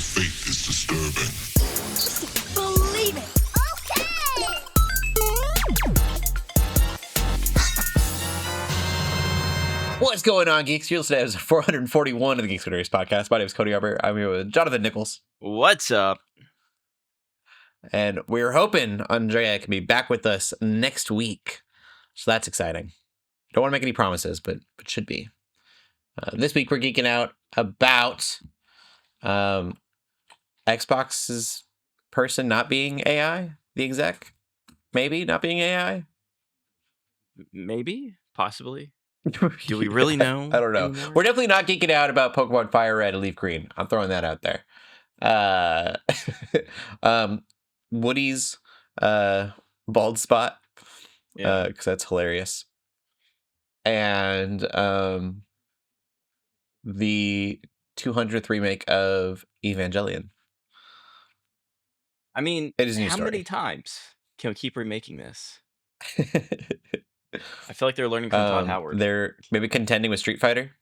The faith is disturbing. Believe it. What's going on, geeks? You're listening to episode 441 of the Geeks Under Grace podcast. My name is Cody Armour. I'm here with Jonathan Nichols. What's up? And we're hoping Andrea can be back with us next week. So that's exciting. Don't want to make any promises, but should be. This week we're geeking out about Xbox's person not being AI, the exec. Maybe not being AI. Maybe, possibly. Do we really know? I don't know. Anymore? We're definitely not geeking out about Pokemon Fire Red and Leaf Green. I'm throwing that out there. Woody's bald spot, because that's hilarious. And the 200th remake of Evangelion. I mean, It is a new how story. many times can we keep remaking this? I feel like they're learning from Todd Howard. They're maybe contending with Street Fighter.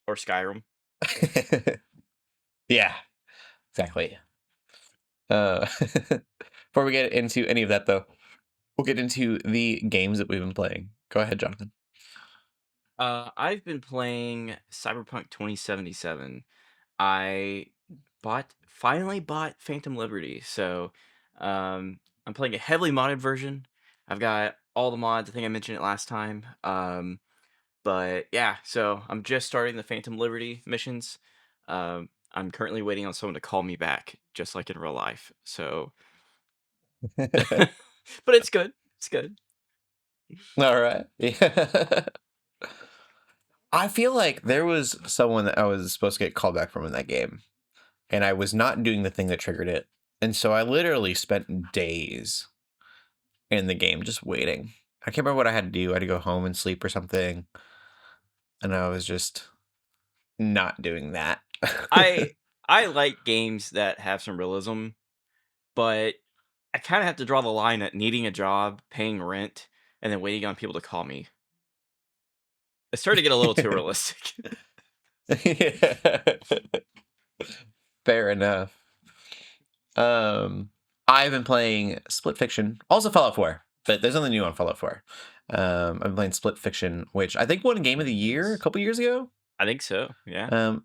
Or Skyrim. Yeah, exactly. Before we get into any of that, though, we'll get into the games that we've been playing. Go ahead, Jonathan. I've been playing Cyberpunk 2077. I finally bought Phantom Liberty, so I'm playing a heavily modded version. I've got all the mods. I think I mentioned it last time. But yeah, so I'm just starting the Phantom Liberty missions. I'm currently waiting on someone to call me back, just like in real life. So, but it's good. It's good. All right. Yeah. I feel like there was someone that I was supposed to get called back from in that game, and I was not doing the thing that triggered it. And so I literally spent days in the game just waiting. I can't remember what I had to do. I had to go home and sleep or something. And I was just not doing that. I like games that have some realism, but I kind of have to draw the line at needing a job, paying rent, and then waiting on people to call me. It's starting to get a little too realistic. Yeah. Fair enough. I've been playing Split Fiction, also Fallout 4, but there's nothing new on Fallout 4. I've been playing Split Fiction, which I think won Game of the Year a couple years ago. I think so, yeah.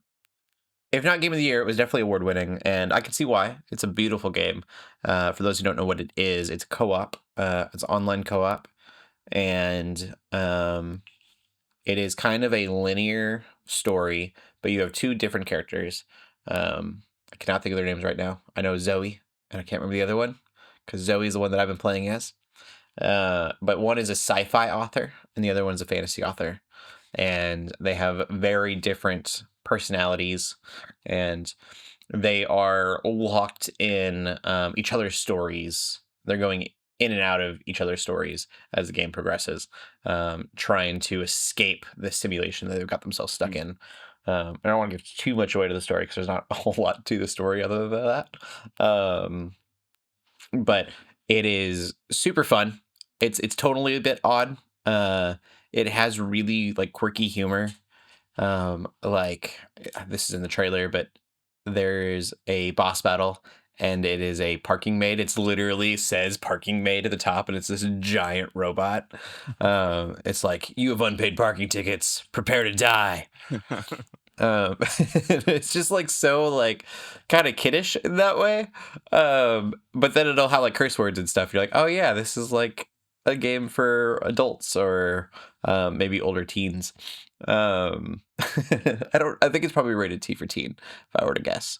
If not Game of the Year, it was definitely award winning, and I can see why. It's a beautiful game. For those who don't know what it is, it's co-op. It's online co-op, and it is kind of a linear story, but you have two different characters. I cannot think of their names right now. I know Zoe, and I can't remember the other one, because Zoe is the one that I've been playing as. But one is a sci-fi author, and the other one's a fantasy author. And they have very different personalities, and they are locked in each other's stories. They're going in and out of each other's stories as the game progresses, trying to escape the simulation that they've got themselves stuck in. I don't want to give too much away to the story because there's not a whole lot to the story other than that. But it is super fun. It's totally a bit odd. It has really like quirky humor. Like this is in the trailer, but there's a boss battle, and it is a parking maid. It's literally says parking maid at the top, and it's this giant robot. It's like, you have unpaid parking tickets. Prepare to die. It's just like so like kind of kiddish in that way. But then it'll have like curse words and stuff. You're like, oh yeah, this is like a game for adults or maybe older teens. I think it's probably rated T for teen if I were to guess.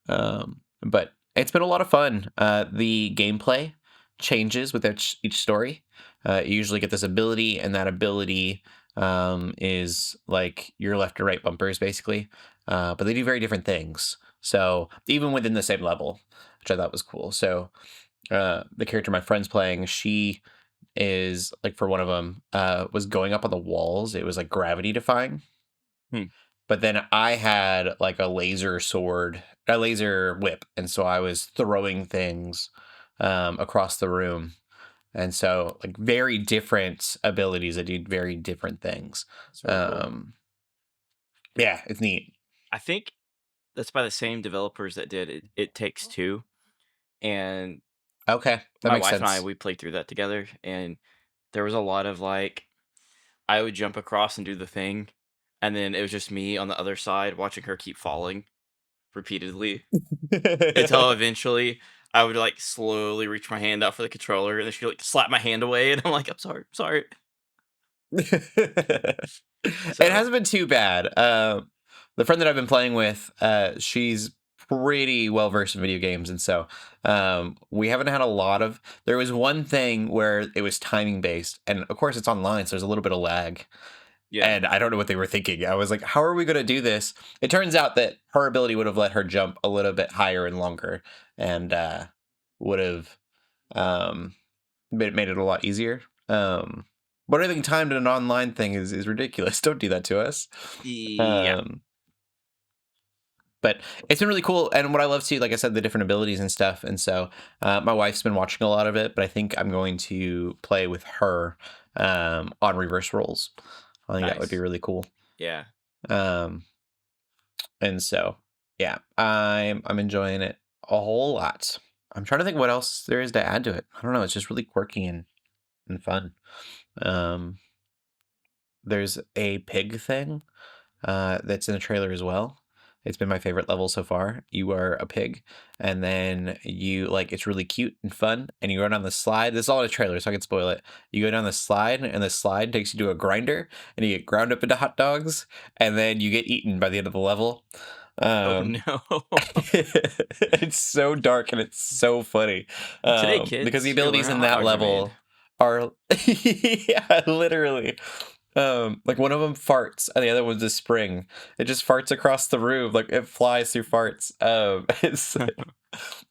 But it's been a lot of fun. The gameplay changes with each story. You usually get this ability, and that ability is like your left or right bumpers basically. But they do very different things. So even within the same level, which I thought was cool. So the character my friend's playing, she is like, for one of them, was going up on the walls. It was like gravity defying. But then I had like a laser whip, and so I was throwing things across the room. And so like very different abilities that do very different things. That's really cool. Yeah, it's neat. I think That's by the same developers that did It Takes Two, and Okay, that my makes wife and I, sense. we played through that together, and there was a lot of, like, I would jump across and do the thing, and then it was just me on the other side watching her keep falling repeatedly until eventually I would, like, slowly reach my hand out for the controller, and then she'd, like, slap my hand away, and I'm like, "I'm sorry, I'm sorry." It So, hasn't been too bad. The friend that I've been playing with, she's pretty well versed in video games, and so we haven't had a lot of. There was one thing where it was timing based, and of course it's online, so there's a little bit of lag. yeah. And I don't know what they were thinking. I was like, "How are we going to do this?" It turns out that her ability would have let her jump a little bit higher and longer, and would have um, made it a lot easier. But everything timed in an online thing is ridiculous. Don't do that to us. Yeah. Um, but it's been really cool, and what I love too, like I said, the different abilities and stuff. And so my wife's been watching a lot of it, but I think I'm going to play with her on reverse roles. I think that would be Nice. really cool. Yeah. Um, and so yeah, I'm enjoying it a whole lot. I'm trying to think what else there is to add to it. I don't know. It's just really quirky and fun. Um, there's a pig thing that's in the trailer as well. It's been my favorite level so far. You are a pig, and then you like it's really cute and fun, and you go down the slide. This is all in a trailer, so I can spoil it. You go down the slide, and the slide takes you to a grinder, and you get ground up into hot dogs, and then you get eaten by the end of the level. Oh, Um, no. it's so dark and it's so funny Today, because the kids, you're gonna learn abilities how in hot that dogs are made. level are yeah, literally. Like one of them farts and the other one's a spring. It just farts across the room, like it flies through farts. It's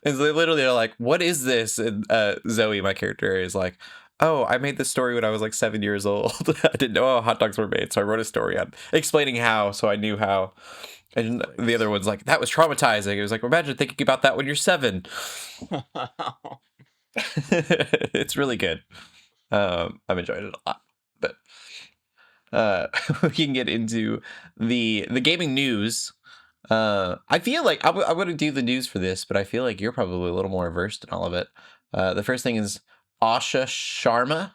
they literally are like, "What is this?" And Zoe, my character, is like, "Oh, I made this story when I was like 7 years old. I didn't know how hot dogs were made, so I wrote a story on explaining how, so I knew how." That's And the hilarious. other one's like, "That was traumatizing." It was like, imagine thinking about that when you're 7. It's really good. I'm enjoying it a lot, but we can get into the gaming news. I feel like I'm going to do the news for this, but I feel like you're probably a little more versed in all of it. The first thing is Asha Sharma,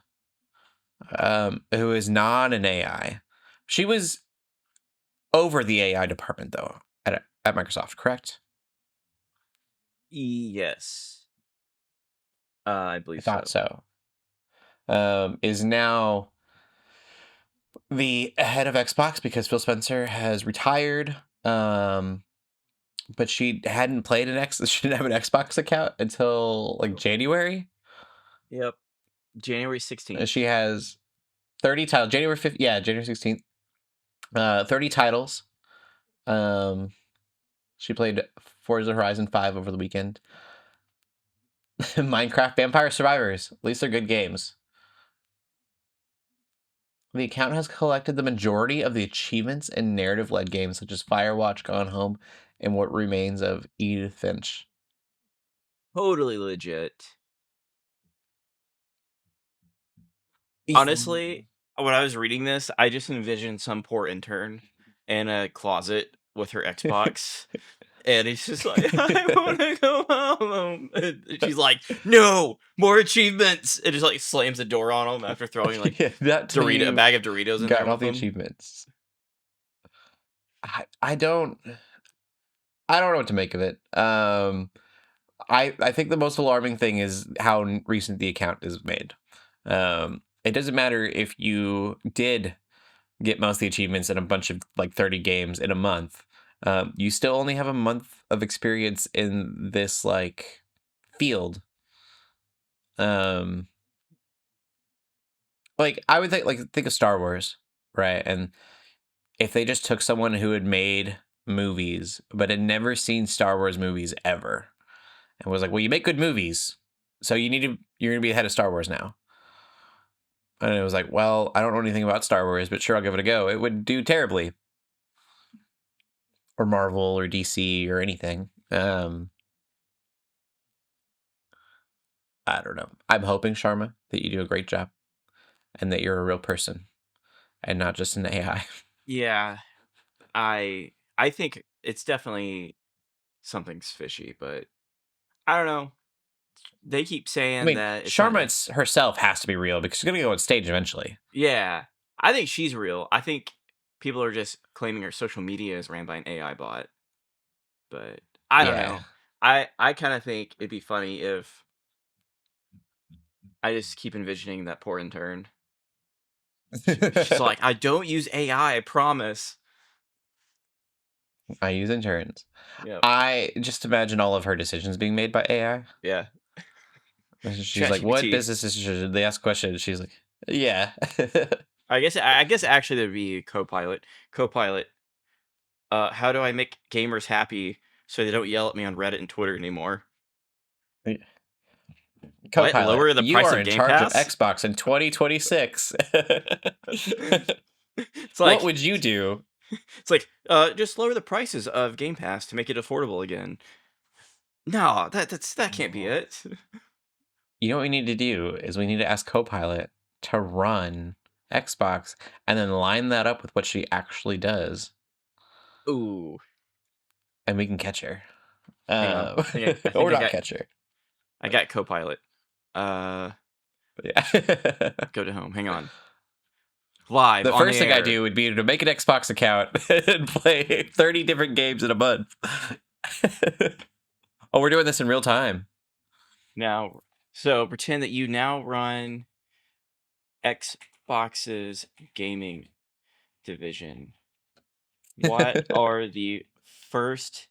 who is not an AI. She was over the AI department though at Microsoft, correct? Yes. I I believe thought so. so. Is now the head of Xbox because Phil Spencer has retired. But she hadn't played an X. She didn't have an Xbox account until like January. Yep. January 16th. She has 30 titles. January 5th. Yeah, January 16th. 30 titles. Um, she played Forza Horizon 5 over the weekend. Minecraft Vampire Survivors. At least they're good games. The account has collected the majority of the achievements in narrative-led games such as Firewatch, Gone Home, and What Remains of Edith Finch. Totally legit. Ethan. Honestly, when I was reading this, I just envisioned some poor intern in a closet with her Xbox, and he's just like, "I wanna go home," and she's like, "No, more achievements!" And just, like, slams the door on him after throwing, like, Yeah, not till a you've bag of Doritos in there gotten all with the him. achievements. I don't know what to make of it. I think the most alarming thing is how recent the account is made. It doesn't matter if you did get most of the achievements in a bunch of like 30 games in a month. You still only have a month of experience in this like field. Um, like I would think of Star Wars, right? And if they just took someone who had made movies but had never seen Star Wars movies ever and was like, "Well, you make good movies, so you're gonna be the head of Star Wars now." And it was like, "Well, I don't know anything about Star Wars, but sure, I'll give it a go." It would do terribly, or Marvel, or DC, or anything. I don't know. I'm hoping, Sharma, that you do a great job and that you're a real person and not just an AI. Yeah, I I think it's definitely something's fishy, but I don't know. They keep I saying mean, that it's not Sharma a herself has to be real because she's gonna go on stage eventually. yeah. I think she's real. I think people are just claiming her social media is ran by an AI bot, but I don't Yeah. know. I kind of think it'd be funny if I just keep envisioning that poor intern. She's like, I don't use AI, I promise. I use interns. Yep. I just imagine all of her decisions being made by AI. Yeah. She's like, "What ChatGPT. businesses should they ask questions?" She's like, "Yeah." I guess actually there'd be Copilot. Copilot. How do I make gamers happy so they don't yell at me on Reddit and Twitter anymore? What? Copilot, Lower the you price are of in Game charge of Pass? Xbox in 2026. It's What like would you do? just lower the prices of Game Pass to make it affordable again. No, that can't be it. You know what we need to do is we need to ask Copilot to run Xbox and then line that up with what she actually does, Ooh, and we can catch her. hang on. I Or think not catch her. I got Copilot. Uh, Yeah. go to home. Hang on. Live The on the first thing I air. do would be to make an Xbox account and play 30 different games in a month. Oh, we're doing this in real time. Now, so pretend that you now run Xbox's gaming division. What are the first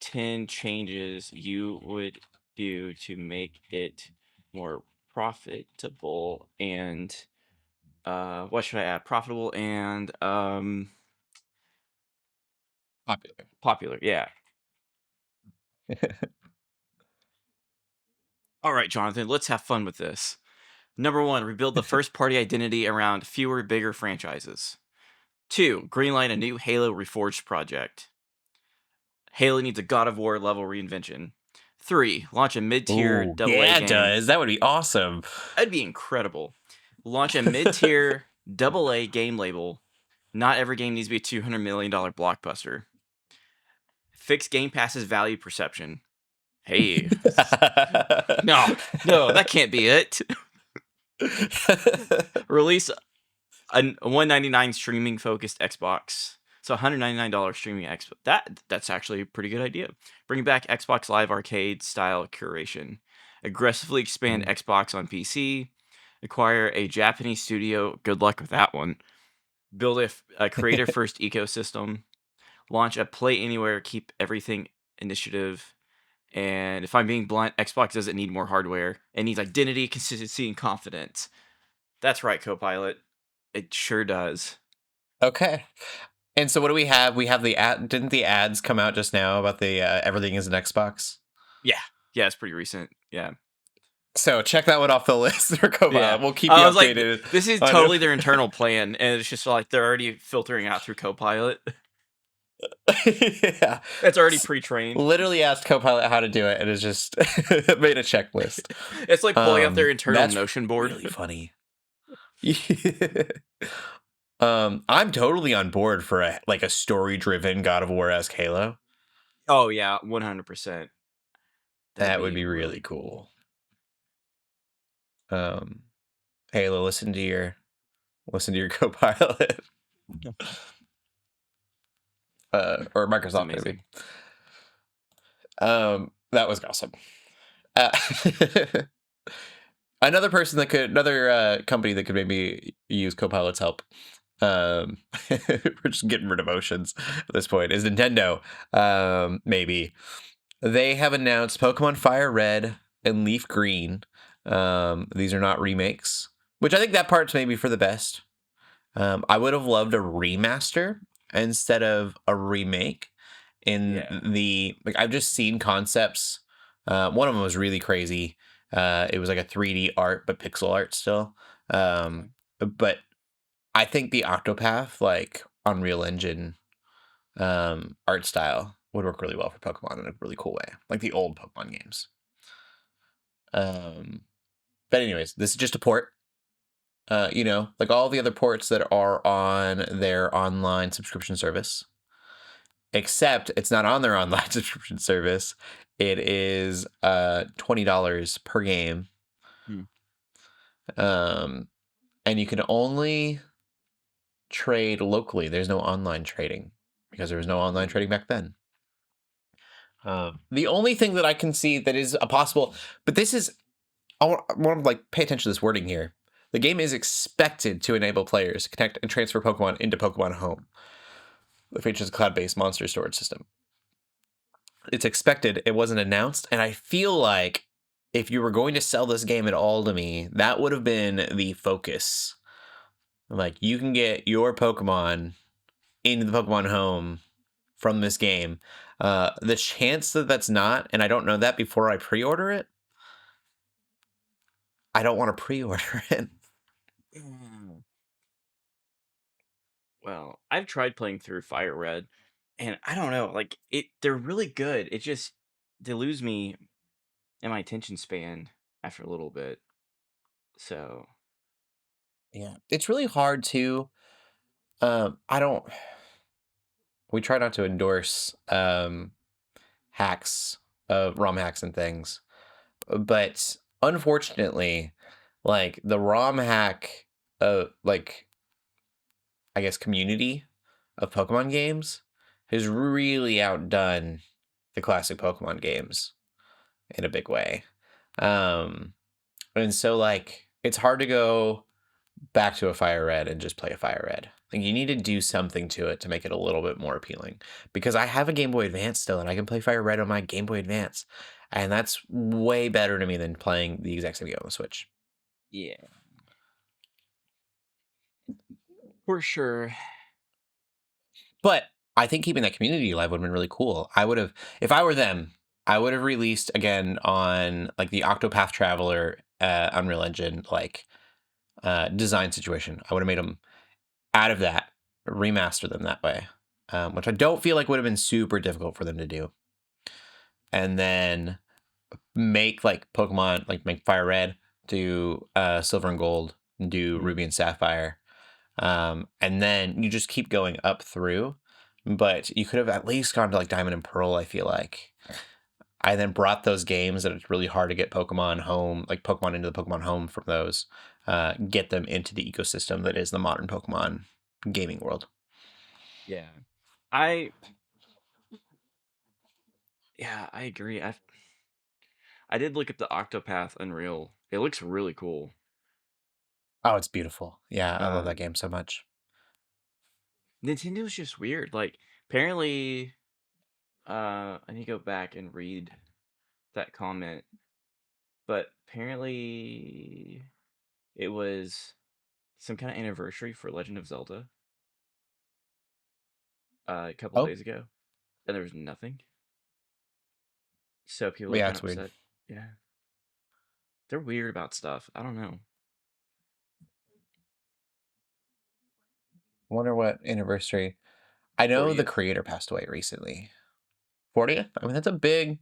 10 changes you would do to make it more profitable and what should I add? Profitable and Popular. popular. Yeah. All right, Jonathan, let's have fun with this. Number 1, rebuild the first party identity around fewer, bigger franchises. 2, greenlight a new Halo Reforged project. Halo needs a God of War level reinvention. 3, launch a mid-tier Ooh, AA yeah, it game. does. That would be awesome. That'd be incredible. Launch a mid-tier AA game label. Not every game needs to be a $200 million blockbuster. Fix Game Pass's value perception. Hey, no, that can't be it. Release a $199 streaming focused Xbox. So $199 streaming Xbox. That's actually a pretty good idea. Bring back Xbox Live Arcade style curation. Aggressively expand Xbox on PC. Acquire a Japanese studio. Good luck with that one. Build a creator first ecosystem. Launch a play anywhere. Keep everything initiative. And if I'm being blunt, Xbox doesn't need more hardware. It needs identity, consistency, and confidence. That's right, Copilot. It sure does. Okay. And so what do we have? We have the ad. Didn't the ads come out just now about the everything is an Xbox? Yeah. Yeah, it's pretty recent. Yeah. So check that one off the list for Copilot. Yeah. We'll keep you I was like, updated. this is on totally it. their internal plan. And it's just like they're already filtering out through Copilot. Yeah. It's already pre trained. Literally asked Copilot how to do it, and it's just made a checklist. It's like pulling up their internal That's Notion board. really funny. I'm totally on board for a story-driven God of War-esque Halo. Oh, yeah. 100%. That would be really cool. Halo, listen to your Copilot. Or Microsoft maybe. That was awesome. Another company that could maybe use Copilot's help. We're just getting rid of oceans at this point is Nintendo. Maybe they have announced Pokemon Fire Red and Leaf Green. These are not remakes, which I think that part's maybe for the best. I would have loved a remaster instead of a remake. I've just seen concepts. One of them was really crazy. It was like a 3D art, but pixel art still. But I think the Octopath, like Unreal Engine, art style would work really well for Pokemon in a really cool way, like the old Pokemon games. But anyways, this is just a port. Like all the other ports that are on their online subscription service. except it's not on their online subscription service. It is $20 per game. Hmm. And you can only trade locally. There's no online trading because there was no online trading back then. The only thing that I can see that is a possible, but this is, I want to like pay attention to this wording here. The game is expected to enable players to connect and transfer Pokemon into Pokemon Home. It features a cloud-based monster storage system. It's expected. It wasn't announced, and I feel like if you were going to sell this game at all to me, that would have been the focus. Like, you can get your Pokemon into the Pokemon Home from this game. The chance that that's not, and I don't know that before I pre-order it, I don't want to pre-order it. Mm. Well, I've tried playing through Fire Red, and I don't know, like they're really good. It just they lose me in my attention span after a little bit. So Yeah, it's really hard to. I don't. We try not to endorse hacks, ROM hacks and things, but unfortunately, like the ROM hack, like I guess community of Pokemon games has really outdone the classic Pokemon games in a big way. And so like it's hard to go back to a Fire Red and just play a Fire Red. Like you need to do something to it to make it a little bit more appealing. Because I have a Game Boy Advance still, and I can play Fire Red on my Game Boy Advance, and that's way better to me than playing the exact same game on the Switch. yeah, for sure. But I think keeping that community alive would have been really cool. I would have, if I were them, I would have released again on like the Octopath Traveler Unreal Engine like design situation. I would have made them out of that, remaster them that way, which I don't feel like would have been super difficult for them to do. And then make like Pokemon, like make Fire Red, do Silver and Gold, do Mhm. Ruby and Sapphire. And then you just keep going up through. But you could have at least gone to like Diamond and Pearl, I feel like. I then brought those games that it's really hard to get Pokemon home, like Pokemon into the Pokemon Home from those, get them into the ecosystem that is the modern Pokemon gaming world. Yeah, I I agree. I did look up the Octopath Unreal. It looks really cool. Oh, it's beautiful. Yeah, I love that Um, game so much. Nintendo's just weird. Like apparently, I need to go back and read that comment, but apparently it was some kind of anniversary for Legend of Zelda a couple Oh, days ago, and there was nothing. So people are yeah, kind it's of weird. upset. Yeah, they're weird about stuff. I don't know. I wonder what anniversary. I know the 40th. creator passed away recently. 40th? I mean, that's a big.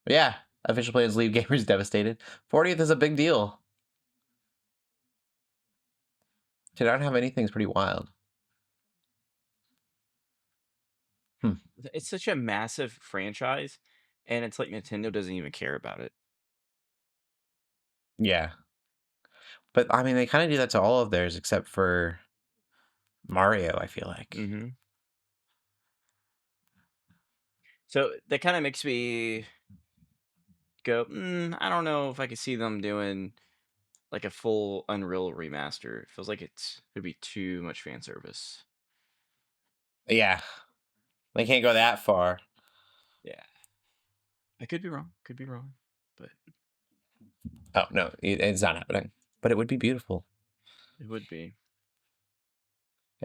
Yeah, official plans leave gamers devastated. 40th is a big deal. To not have anything is pretty wild. Hmm. It's such a massive franchise, and it's like Nintendo doesn't even care about it. Yeah. But I mean, they kind of do that to all of theirs except for Mario, I feel like. Mm-hmm. So that kind of makes me go, I don't know if I could see them doing like a full Unreal remaster. It feels like it'd be too much fan service. Yeah. They can't go that far. Yeah, I could be wrong. Could be wrong, but Oh, no, it's not happening. But it would be beautiful. it would be.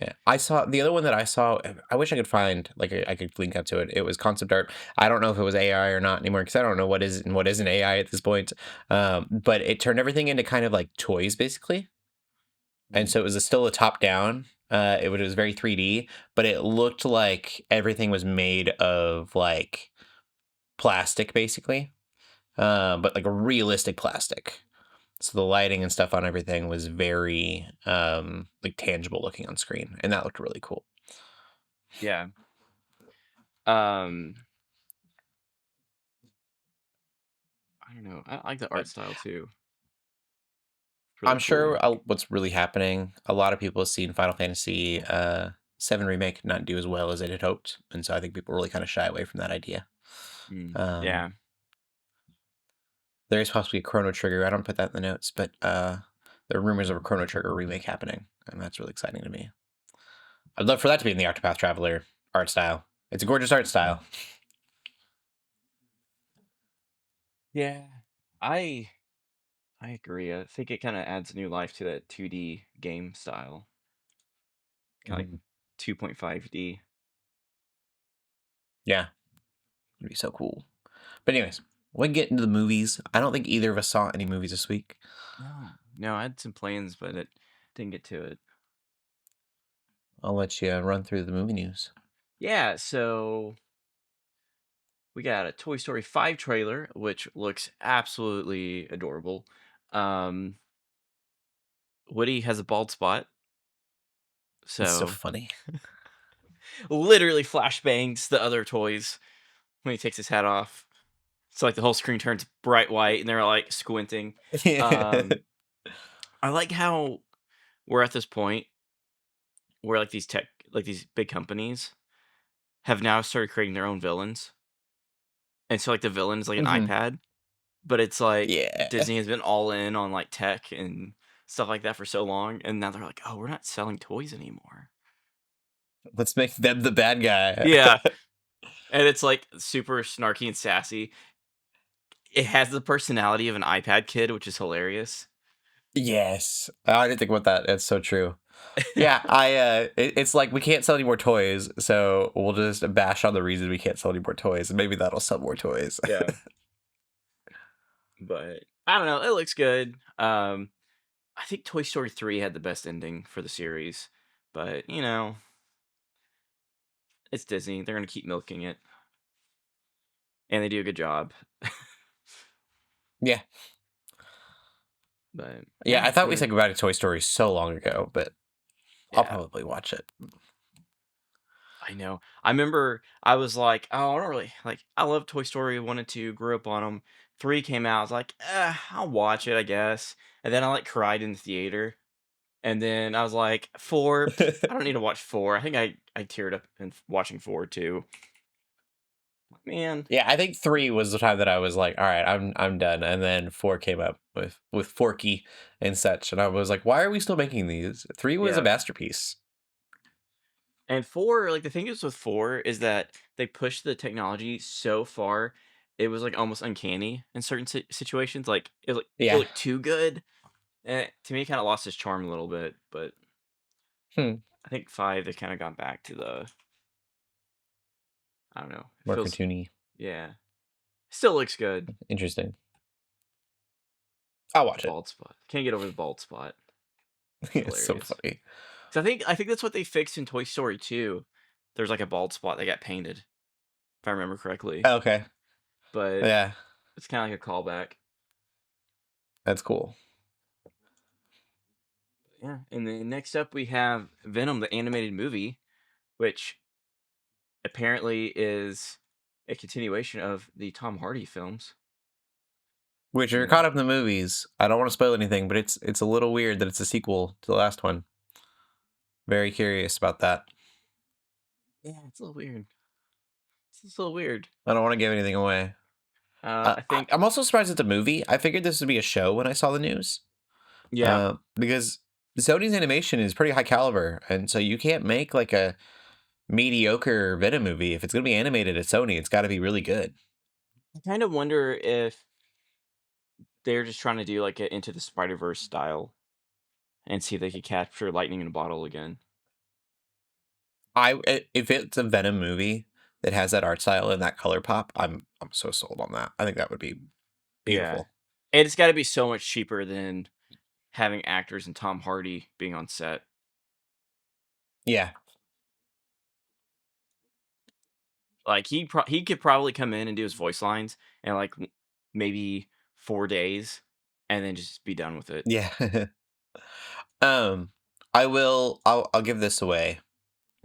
Yeah. I saw the other one that I saw. I wish I could find, like, I could link up to it. It was concept art. I don't know if it was AI or not anymore because I don't know what is and what isn't AI at this point. But it turned everything into kind of like toys, basically. And Mm. so it was still a top down. It was very 3D, but it looked like everything was made of like plastic, basically, but like a realistic plastic. So the lighting and stuff on everything was very like tangible looking on screen, and that looked really cool. Yeah. Um, I don't know. I like the art style too. It's really I'm cool. sure what's really happening, a lot of people have seen Final Fantasy 7 Remake not do as well as it had hoped. And so I think people really kind of shy away from that idea. Yeah. There is possibly a Chrono Trigger. I don't put that in the notes, but there are rumors of a Chrono Trigger remake happening. And that's really exciting to me. I'd love for that to be in the Octopath Traveler art style. It's a gorgeous art style. Yeah. I I agree. I think it kind of adds new life to that 2D game style. Kind of like Mhm. 2.5D. Yeah, it'd be so cool. But anyways, we can get into the movies. I don't think either of us saw any movies this week. No. No, I had some plans, but it didn't get to it. I'll let you run through the movie news. Yeah, so we got a Toy Story 5 trailer, which looks absolutely adorable. Um, Woody has a bald spot, It's so so funny. literally flashbangs the other toys when he takes his hat off. So like the whole screen turns bright white and they're like squinting. Um, I like how we're at this point where like these big companies have now started creating their own villains. And so like the villain is like an hmm iPad, but it's like Yeah. Disney has been all in on like tech and stuff like that for so long, and now they're like, "Oh, we're not selling toys anymore." Let's make them the bad guy. Yeah, and it's like super snarky and sassy. It has the personality of an iPad kid, which is hilarious. Yes. I didn't think about that. It's so true. Yeah, it's like we can't sell any more toys, so we'll just bash on the reason we can't sell any more toys, and maybe that'll sell more toys. Yeah, but I don't know. It looks good. I think Toy Story 3 had the best ending for the series, but it's Disney. They're gonna keep milking it, and they do a good job. Yeah. But Yeah, yeah, I thought we yeah, said goodbye to Toy Story so long ago, but I'll yeah. probably watch it. I know. I remember I was like, "Oh, I don't really like I love Toy Story 1 and 2, grew up on them. 3 came out, I was like, I'll watch it, I guess." And then I, like, cried in the theater, and then I was like, 4, I don't need to watch 4. I think I teared up in watching 4 too. Man. Yeah, I think 3 was the time that I was like, all right, I'm done. And then 4 came up with Forky and such, and I was like, why are we still making these? 3 was a Yeah. masterpiece. And 4, like, the thing is with 4 is that they pushed the technology so far, it was, like, almost uncanny in certain situations, like, it Yeah. looked too good, and to me, it kinda lost its charm a little bit, but Hmm. I think 5, they kinda gone back to the I don't know, it More feels cartoony. yeah. Still looks good. Interesting. I'll watch it. Bald spot. Can't get over the bald spot. It's It's so hilarious. funny. 'Cause I think that's what they fixed in Toy Story 2. There's, like, a bald spot that got painted, if I remember correctly, Okay. but Yeah, it's kinda like a callback. that's cool. Yeah, and then next up, we have Venom, the animated movie, which apparently is a continuation of the Tom Hardy films. Which are And caught up in the movies. I don't want to spoil anything, but it's a little weird that it's a sequel to the last one. Very curious about that. yeah, it's a little weird. It's just a little weird. I don't want to give anything away. I think I'm also surprised it's a movie. I figured this would be a show when I saw the news. yeah, Because Sony's animation is pretty high caliber, and so you can't make like a mediocre Venom movie. If it's going to be animated at Sony, it's got to be really good. I kind of wonder if they're just trying to do like a Into the Spider-Verse style and see if they could capture lightning in a bottle again. If it's a Venom movie that has that art style and that color pop, I'm so sold on that. I think that would be Yeah. beautiful. And it's got to be so much cheaper than having actors and Tom Hardy being on set. Yeah, Like he could probably come in and do his voice lines in like maybe 4 days and then just be done with it. yeah. um, I'll give this away.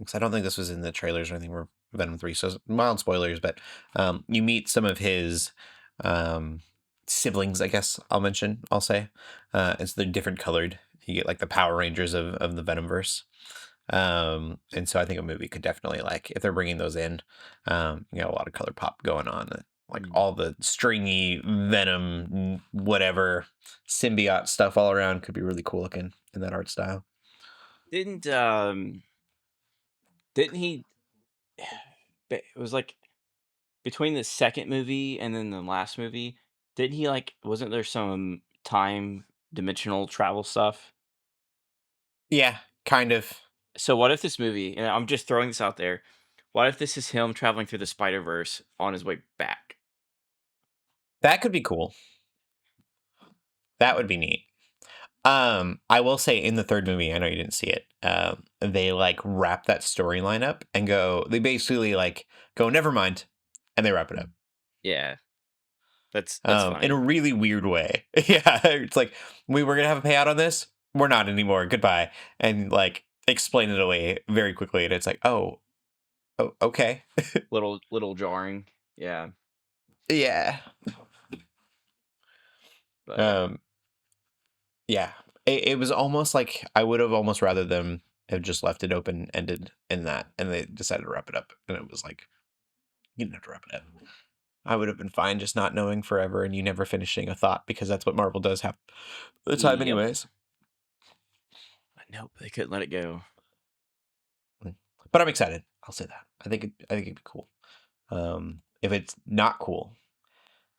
because I don't think this was in the trailers or anything for Venom 3, so mild spoilers, but you meet some of his siblings, I guess I'll say. And so they're different colored. You get like the Power Rangers of the Venomverse. And so I think a movie could definitely, like, if they're bringing those in, you got a lot of color pop going on. Like all the stringy Venom, whatever symbiote stuff all around could be really cool looking in that art style. Didn't he? It was like between the second movie and then the last movie. Didn't he like? Wasn't there some time dimensional travel stuff? Yeah, kind of. So what if this movie? And I'm just throwing this out there. What if this is him traveling through the Spider Verse on his way back? That could be cool. That would be neat. I will say in the third movie, I know you didn't see it. They like wrap that storyline up and go. They basically like go, never mind, and they wrap it up. Yeah, that's In funny. a really weird way. Yeah, it's like we were gonna have a payout on this. We're not anymore. Goodbye, and like explain it away very quickly. And it's like, oh, okay, little jarring. Yeah, yeah. but Yeah, it was almost like I would have almost rather them have just left it open ended in that, and they decided to wrap it up, and it was like you didn't have to wrap it up. I would have been fine just not knowing forever and you never finishing a thought, because that's what Marvel does half the time, yep. anyways. Nope, they couldn't let it go. But I'm excited. I'll say that. I think it'd be cool. If it's not cool,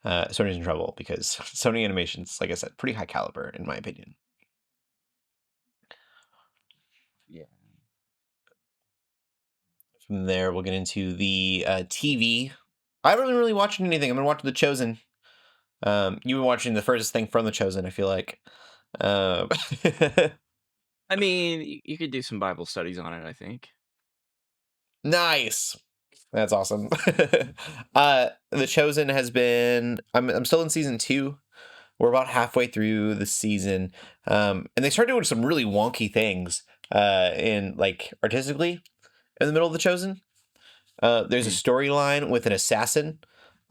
Sony's in trouble, because Sony Animation's, like I said, pretty high caliber in my opinion. Yeah. From there, we'll get into the TV. I haven't really watched anything. I've been watching The Chosen. You've been watching the furthest thing from The Chosen, I feel like. I mean, you could do some Bible studies on it, I think. Nice. That's awesome. The Chosen has been. I'm still in season 2. We're about halfway through the season, and they start doing some really wonky things in like artistically in the middle of The Chosen. There's a storyline with an assassin,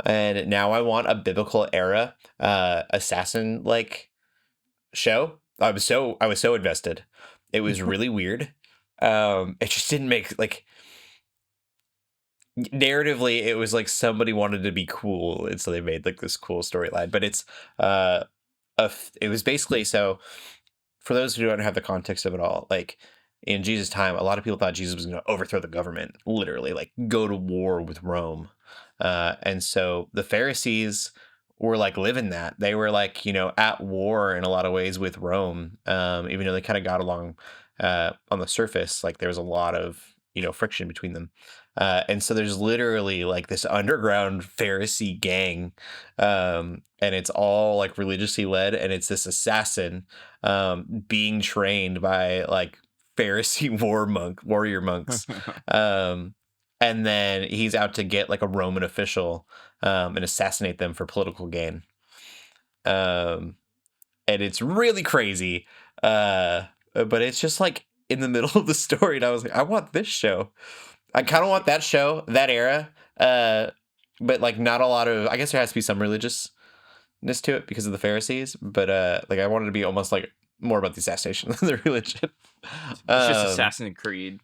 and now I want a biblical era assassin like show. I was so invested. It was really weird. It just didn't make like narratively. It was like somebody wanted to be cool, and so they made like this cool storyline. But it's it was basically, so for those who don't have the context of it all, like in Jesus' time, a lot of people thought Jesus was going to overthrow the government, literally, like go to war with Rome. And so the Pharisees were like living that. They were like, at war in a lot of ways with Rome, even though they kind of got along on the surface. Like there was a lot of, friction between them. And so there's literally like this underground Pharisee gang, and it's all like religiously led, and it's this assassin being trained by like Pharisee warrior monks. And then he's out to get like a Roman official and assassinate them for political gain. And it's really crazy. But it's just like in the middle of the story, and I was like, I want this show. I kind of want that show, that era. But like not a lot of, I guess there has to be some religiousness to it because of the Pharisees. But like I wanted to be almost like more about the assassination than the religion. It's just Assassin's Creed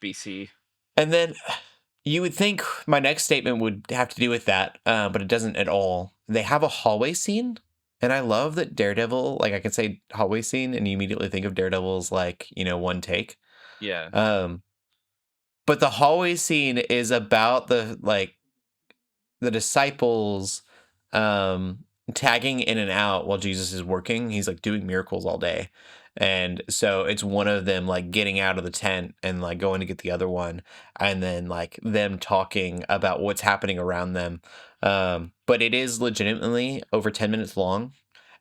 BC. And then you would think my next statement would have to do with that, but it doesn't at all. They have a hallway scene, and I love that Daredevil, like I can say hallway scene, and you immediately think of Daredevil's like, one take. Yeah. But the hallway scene is about the disciples tagging in and out while Jesus is working. He's like doing miracles all day. And so it's one of them like getting out of the tent and like going to get the other one, and then like them talking about what's happening around them. But it is legitimately over 10 minutes long,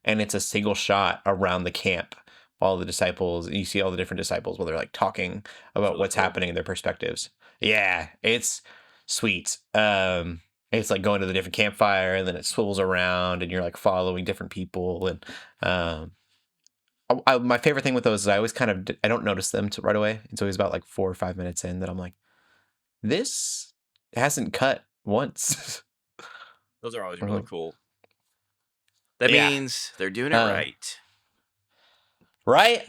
and it's a single shot around the camp. All the disciples, you see all the different disciples while they're like talking about really what's cool. happening in their perspectives. Yeah, it's sweet. It's like going to the different campfire, and then it swivels around, and you're like following different people, and my favorite thing with those is I always kind of I don't notice them right away. It's always about like 4 or 5 minutes in that I'm like, this hasn't cut once. Those are always really Uh-huh. cool. That Yeah. means they're doing it Uh, right. right.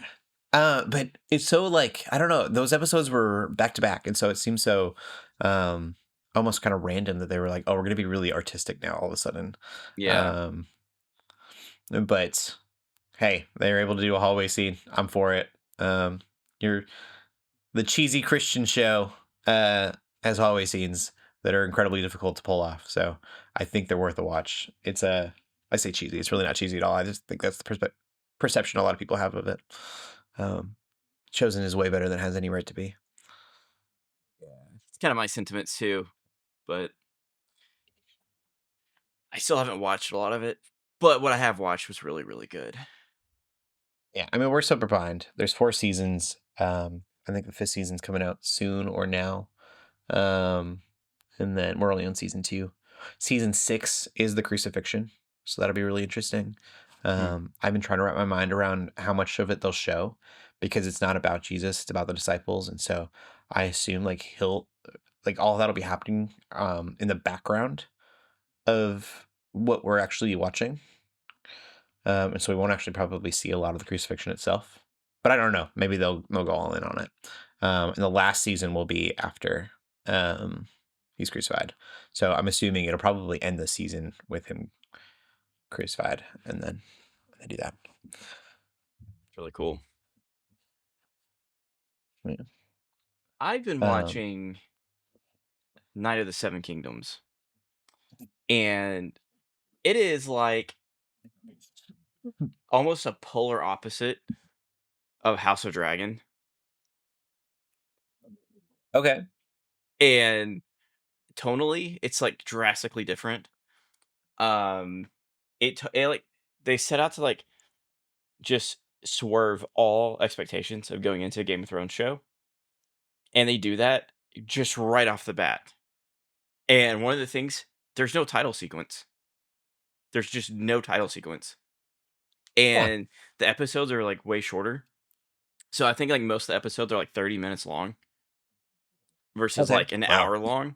But it's so like I don't know. Those episodes were back to back, and so it seems so um almost kind of random that they were like, oh, we're gonna be really artistic now all of a sudden. Yeah. Um, but hey, they were able to do a hallway scene. I'm for it. You're the cheesy Christian show has hallway scenes that are incredibly difficult to pull off. So I think they're worth a watch. It's a I say cheesy. It's really not cheesy at all. I just think that's the perception a lot of people have of it. Um, Chosen is way better than it has any right to be. Yeah. It's kind of my sentiments too, but I still haven't watched a lot of it. But what I have watched was really, really good. Yeah, I mean we're super behind. There's 4 seasons. I think the 5th season's coming out soon or now. Um, and then we're only on season 2. Season 6 is the crucifixion, so that'll be really interesting. Hmm. I've been trying to wrap my mind around how much of it they'll show because it's not about Jesus, it's about the disciples, and so I assume like he'll like all that'll be happening in the background of what we're actually watching. And so we won't actually probably see a lot of the crucifixion itself. But I don't know. Maybe they'll go all in on it. And the last season will be after he's crucified. So I'm assuming it'll probably end the season with him crucified, and then they do that. It's really cool. Yeah. I've been Um, watching Night of the Seven Kingdoms, and it is like almost a polar opposite of House of Dragon. okay. And tonally, it's like drastically different. Um, it like they set out to like just swerve all expectations of going into a Game of Thrones show, and they do that just right off the bat. And one of the things, there's no title sequence. There's just no title sequence, Yeah. and the episodes are like way shorter. So I think like most of the episodes are like 30 minutes long versus Okay. like an Wow. hour long.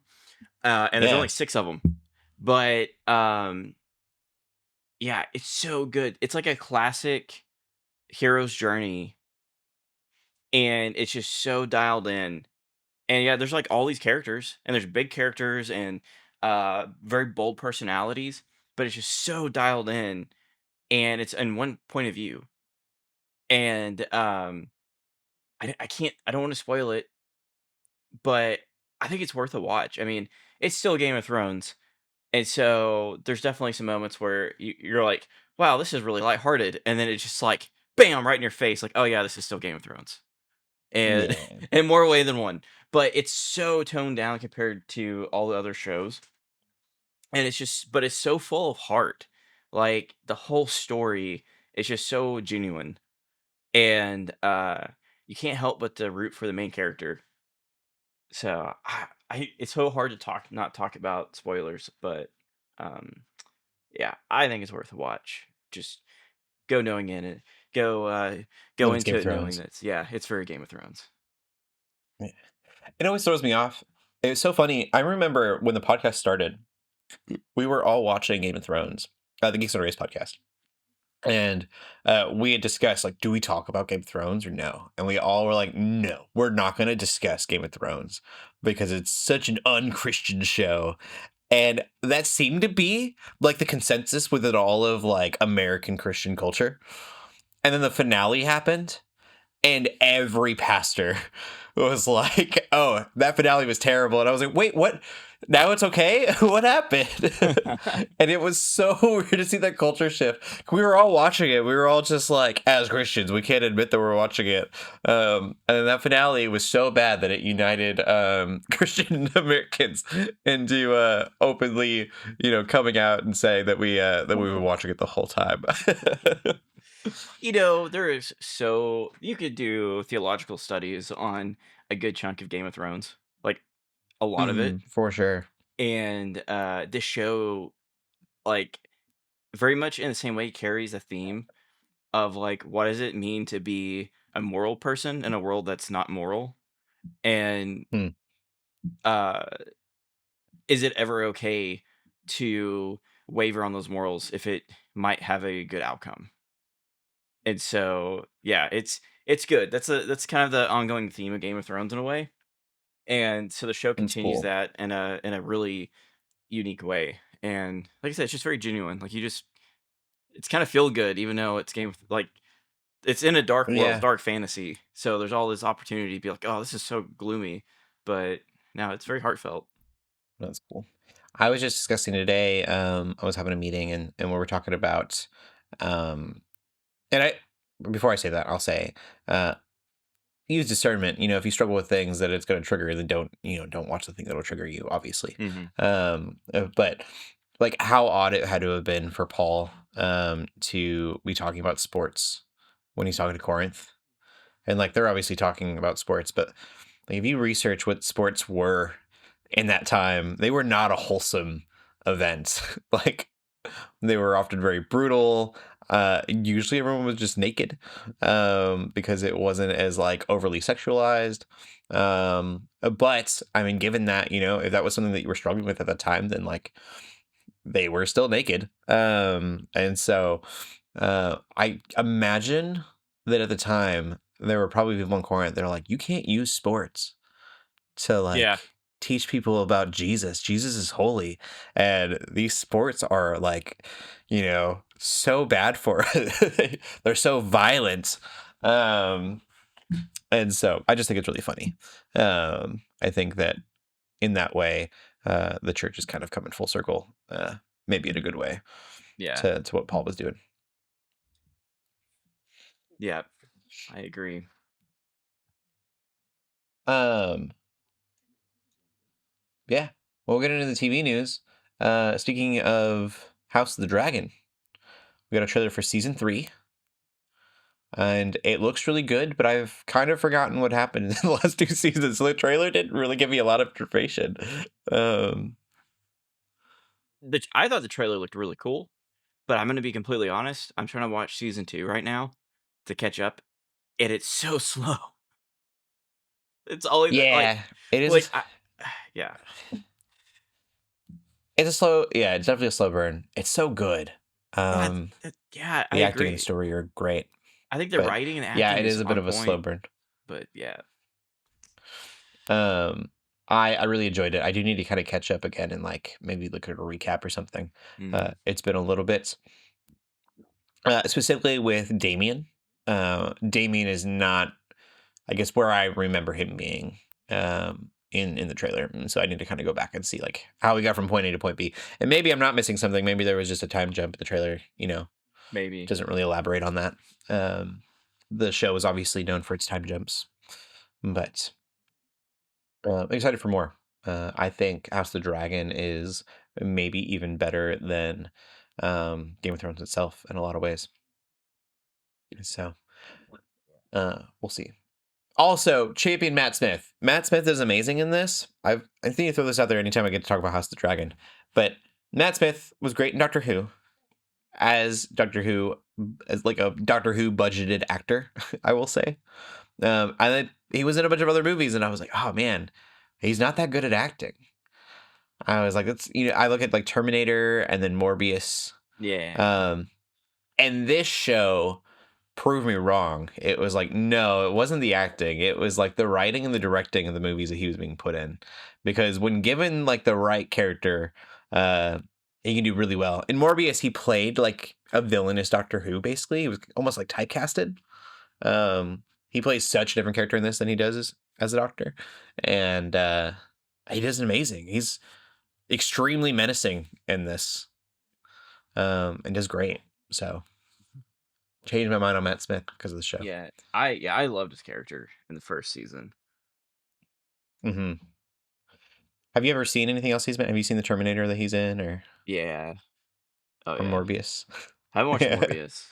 And there's only Yeah. 6 of them. But yeah, it's so good. It's like a classic hero's journey, and it's just so dialed in. And yeah, there's like all these characters, and there's big characters and very bold personalities, but it's just so dialed in, and it's in one point of view. And I don't want to spoil it, but I think it's worth a watch. I mean, it's still Game of Thrones, and so there's definitely some moments where you're like, "Wow, this is really lighthearted," and then it's just like, bam, right in your face, like, "Oh yeah, this is still Game of Thrones," and Yeah. in more way than one. But it's so toned down compared to all the other shows, and but it's so full of heart. Like the whole story is just so genuine, and you can't help but to root for the main character. So it's so hard to not talk about spoilers, but um, yeah, I think it's worth a watch. Just go knowing in it, go go When it's Game into of it knowing Thrones. that it's very Game of Thrones. Yeah. It always throws me off. It's so funny. I remember when the podcast started, we were all watching Game of Thrones, the Geeks Under Grace podcast. And we had discussed, like, do we talk about Game of Thrones or no? And we all were like, no, we're not going to discuss Game of Thrones because it's such an unchristian show. And that seemed to be like the consensus within all of like American Christian culture. And then the finale happened, and every pastor was like, "Oh, that finale was terrible." And I was like, "Wait, what? Now it's okay? What happened?" And it was so weird to see that culture shift. We were all watching it. We were all just like, as Christians, we can't admit that we're watching it. And then that finale was so bad that it united Christian Americans into openly, coming out and saying that we were watching it the whole time. There is so you could do theological studies on a good chunk of Game of Thrones, like a lot of it, For sure. and this show, like very much in the same way, carries a theme of like what does it mean to be a moral person in a world that's not moral, and Hmm. uh is it ever okay to waver on those morals if it might have a good outcome? And so, yeah, it's good. That's kind of the ongoing theme of Game of Thrones in a way. And so the show That's continues cool. that in a really unique way. And like I said, it's just very genuine. Like it's kind of feel good, even though it's like it's in a dark world, it's Yeah, dark fantasy. So there's all this opportunity to be like, oh, this is so gloomy, but no, it's very heartfelt. that's cool. I was just discussing today. I was having a meeting and we were talking about, um, and I before I say that, I'll say, uh, use discernment. You know, if you struggle with things that it's going to trigger, then don't watch the thing that'll trigger you. Obviously, Hmm. but like how odd it had to have been for Paul to be talking about sports when he's talking to Corinth, and like they're obviously talking about sports, but like, if you research what sports were in that time, they were not a wholesome event. Like they were often very brutal. Usually everyone was just naked, because it wasn't as like overly sexualized. But I mean, given that, if that was something that you were struggling with at the time, then like they were still naked. And so I imagine that at the time there were probably people in Corinth that are like, you can't use sports to Yeah. like teach people about Jesus. Jesus is holy. And these sports are like, so bad for they're so violent. Um and so I just think it's really funny. I think that in that way, the church is kind of coming full circle, maybe in a good way Yeah. to what Paul was doing. Yeah. I agree. Um yeah. Well, we'll get into the TV news. Speaking of House of the Dragon, we got a trailer for season 3. And it looks really good, but I've kind of forgotten what happened in the last 2 seasons. So the trailer didn't really give me a lot of information. Um, I thought the trailer looked really cool, but I'm gonna be completely honest. I'm trying to watch season 2 right now to catch up, and it's so slow. It's always yeah, it like is. I, yeah, Yeah, it's definitely a slow burn. It's so good. yeah, Um, yeah. I the acting and the agree. story are great, I think the but writing and yeah, acting it is is a bit on of a slow point, burn. but yeah, Um, I really enjoyed it. I do need to kind of catch up again and like maybe look at a recap or something. mhm, It's been a little bit. Specifically with Damien. Damien is not, I guess, where I remember him being in the trailer, and so I need to kind of go back and see like how we got from point A to point B. And maybe I'm not missing something. Maybe there was just a time jump. The trailer, maybe. doesn't really elaborate on that. Um, the show is obviously known for its time jumps, but I'm excited for more. I think House of the Dragon is maybe even better than Game of Thrones itself in a lot of ways. So we'll see. Also, champion Matt Smith. Matt Smith is amazing in this. I think you throw this out there anytime I get to talk about House of the Dragon. But Matt Smith was great in Doctor Who as like a Doctor Who budgeted actor, I will say. And then he was in a bunch of other movies, and I was like, oh man, he's not that good at acting. I was like, I look at like Terminator and then Morbius. Yeah, Um, and this show prove me wrong. It was like, no, it wasn't the acting. It was like the writing and the directing of the movies that he was being put in. Because when given like the right character, uh, he can do really well. In Morbius, he played like a villainous Doctor Who, basically. He was almost like typecasted. He plays such a different character in this than he does as a doctor. And he does amazing. He's extremely menacing in this. And does great. So changed my mind on Matt Smith because of the show. I loved his character in the first season. Hmm. Have you ever seen anything else he's been? Have you seen the Terminator that he's in, Yeah, oh or yeah. Morbius? I haven't watched Yeah. Morbius,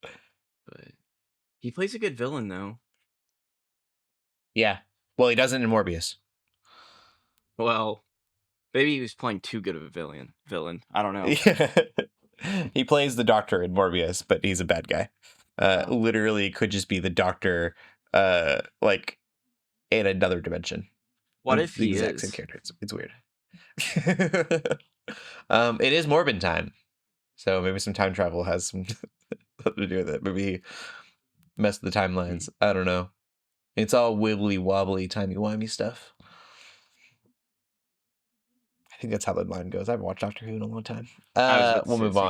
but he plays a good villain though. Yeah. Well, he doesn't in Morbius. Well, maybe he was playing too good of a villain. I don't know. Yeah. He plays the Doctor in Morbius, but he's a bad guy. Literally could just be the Doctor, like in another dimension. What It's if the he exact same is? character. It's weird. It is Morbin time, so maybe some time travel has some something to do with it. Maybe he messed with the timelines. I don't know. It's all wibbly wobbly, timey wimey stuff. I think that's how the line goes. I haven't watched Doctor Who in a long time. I was about to We'll say the move same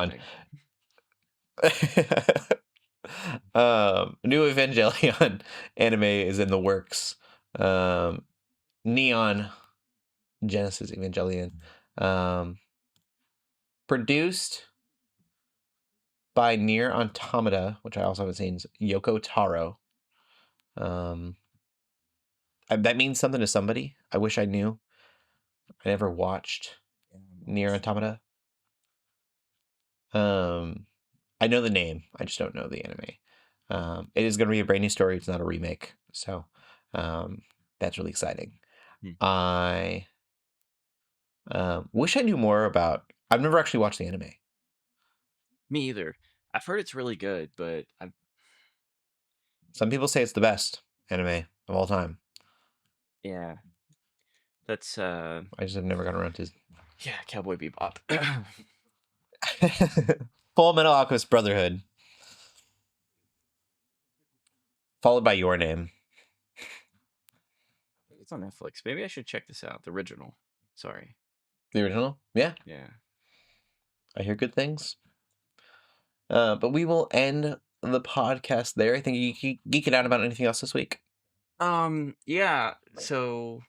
on. thing. New Evangelion anime is in the works. Neon Genesis Evangelion, produced by Near Automata, which I also haven't seen. Yoko Taro. That means something to somebody. I wish I knew. I never watched Near Automata. I know the name. I just don't know the anime. It is going to be a brand new story. It's not a remake, so that's really exciting. I wish I knew more about. I've never actually watched the anime. Me either. I've heard it's really good, but Some people say it's the best anime of all time. yeah, that's I just have never gotten around to. yeah, Cowboy Bebop. Full Metal Alchemist Brotherhood, followed by Your Name. It's on Netflix. Maybe I should check this out. The original. Sorry. The original, yeah. Yeah. I hear good things. But we will end the podcast there. I think you geeking out about anything else this week. Yeah. So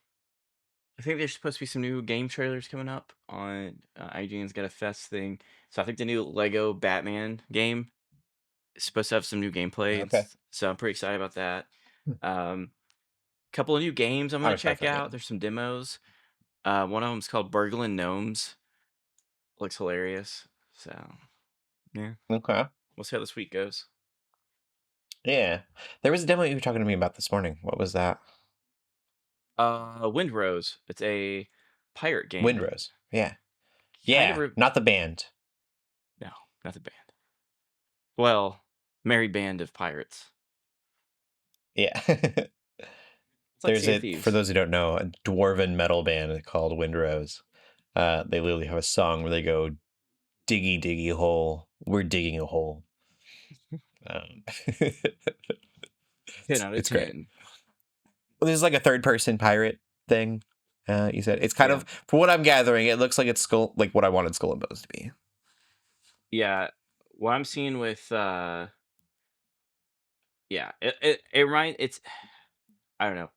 I think there's supposed to be some new game trailers coming up on IGN's got a fest thing. So I think the new Lego Batman game is supposed to have some new gameplay. Okay. So I'm pretty excited about that. Couple of new games I'm I'm gonna excited check for that out. game. There's some demos. One of them's called Burglin' Gnomes. Looks hilarious. So yeah, Okay. we'll see how this week goes. Yeah. There was a demo you were talking to me about this morning. What was that? Windrose. It's a pirate game. Windrose. Yeah. Kind Yeah. of Not the band. no, not the band. Well, merry band of pirates. Yeah. It's like There's Sea of for Thieves. those who don't know, a dwarven metal band called Windrose. They literally have a song where they go, "Diggy diggy hole, we're digging a hole." It's 10 out of great. 10. Well, there's like a third person pirate thing. You said it's kind of, for what I'm gathering, it looks like it's like what I wanted Skull and Bones to be. Yeah, what I'm seeing with yeah, it's I don't know.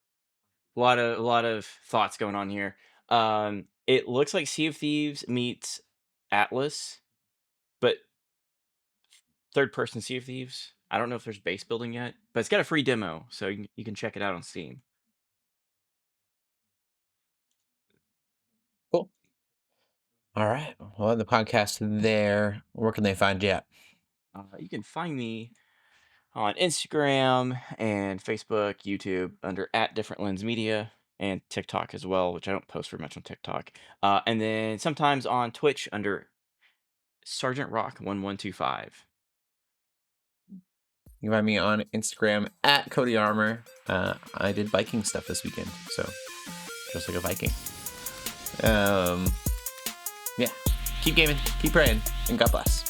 A lot of thoughts going on here. It looks like Sea of Thieves meets Atlas, but third person Sea of Thieves. I don't know if there's base building yet, but it's got a free demo, so you can check it out on Steam. Cool. All right. Well, the podcast there. Where can they find you at? You can find me on Instagram and Facebook, YouTube under @differentlensmedia, and TikTok as well, which I don't post very much on TikTok. And then sometimes on Twitch under Sergeant Rock 1125. You can find me on Instagram @Cody Armour. I did Viking stuff this weekend, so just like a Viking. Yeah. Keep gaming, keep praying, and God bless.